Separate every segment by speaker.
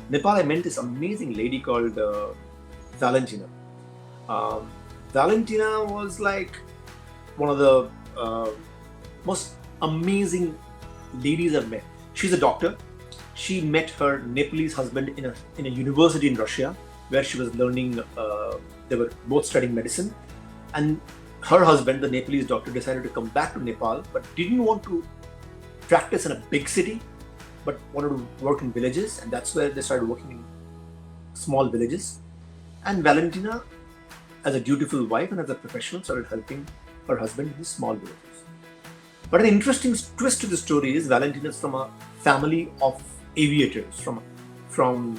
Speaker 1: Nepal, I met this amazing lady called Valentina. Um, Valentina was like one of the most amazing ladies I've met. She's a doctor. She met her Nepalese husband in a university in Russia where she was learning. They were both studying medicine, and her husband, the Nepalese doctor, decided to come back to Nepal, but didn't want to practice in a big city, but wanted to work in villages, and that's where they started working in small villages. And Valentina, as a dutiful wife and as a professional, started helping her husband in these small villages. But an interesting twist to the story is Valentina is from a family of aviators, from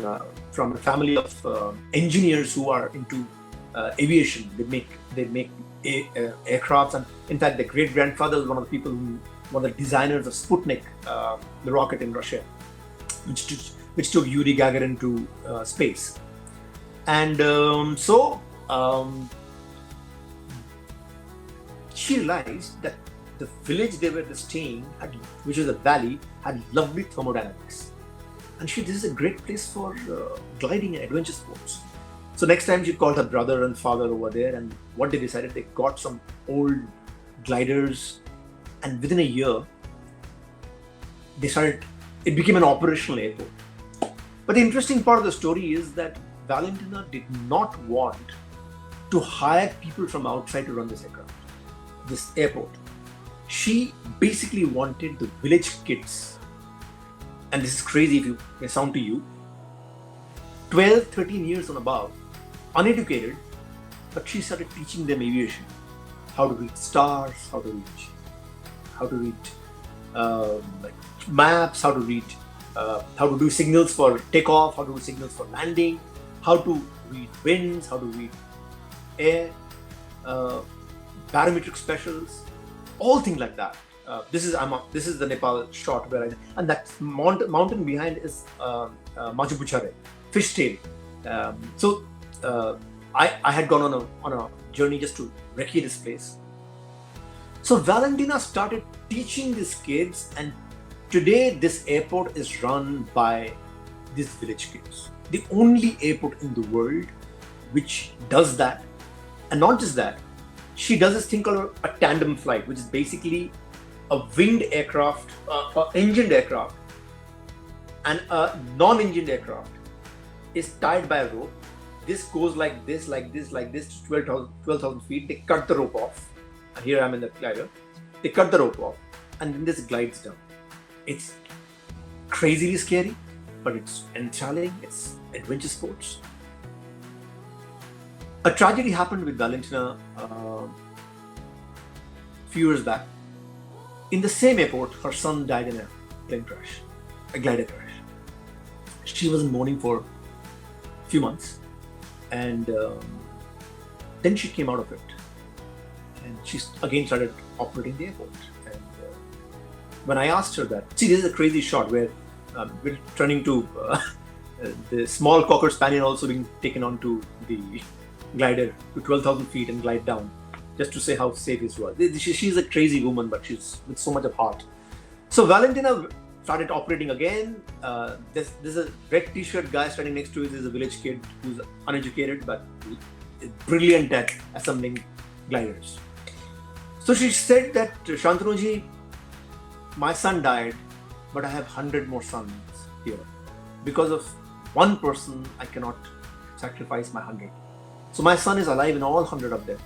Speaker 1: a family of engineers who are into aviation. They make aircrafts, and in fact, their great grandfather was one of the designers of Sputnik, the rocket in Russia, which took Yuri Gagarin to space. And she realized that the village they were staying, which was a valley, had lovely thermodynamics. And this is a great place for gliding and adventure sports. So next time she called her brother and father over there, and what they decided, they got some old gliders, and within a year, it became an operational airport. But the interesting part of the story is that Valentina did not want to hire people from outside to run this airport. She basically wanted the village kids, and this is crazy if it may sound to you, 12, 13 years and above, uneducated, but she started teaching them aviation, how to read stars, how to read like maps, how to do signals for takeoff, how to do signals for landing, how to read winds, how to read air, barometric specials, all things like that. This is the Nepal shot and that mountain behind is Machu Picchu, fishtail. I had gone on a journey just to recce this place. So Valentina started teaching these kids, and today this airport is run by these village kids. The only airport in the world which does that. And not just that, she does this thing called a tandem flight, which is basically a winged aircraft, engined aircraft, and a non-engined aircraft is tied by a rope. This goes like this to 12,000 feet. They cut the rope off. And here I am in the glider. They cut the rope off, and then this glides down. It's crazily scary, but it's enthralling. It's adventure sports. A tragedy happened with Valentina a few years back. In the same airport, her son died in a plane crash, a glider crash. She was in mourning for a few months, and then she came out of it, and she again started operating the airport. And when I asked her that, this is a crazy shot where we're turning to the small Cocker Spaniel also being taken onto the glider to 12,000 feet and glide down, just to say how safe it was. She's a crazy woman, but she's with so much of heart. So Valentina started operating again. There's a red t-shirt guy standing next to it. Is a village kid who's uneducated but brilliant at assembling gliders. So she said that, Shantanuji, my son died, but I have 100 more sons here. Because of one person, I cannot sacrifice my 100. So my son is alive in all 100 of them.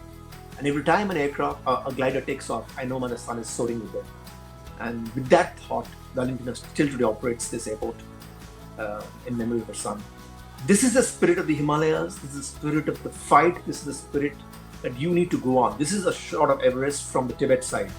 Speaker 1: And every time a glider takes off, I know my son is soaring with them. And with that thought, Valentina still today operates this airport in memory of her son. This is the spirit of the Himalayas. This is the spirit of the fight. This is the spirit that you need to go on. This is a shot of Everest from the Tibet side.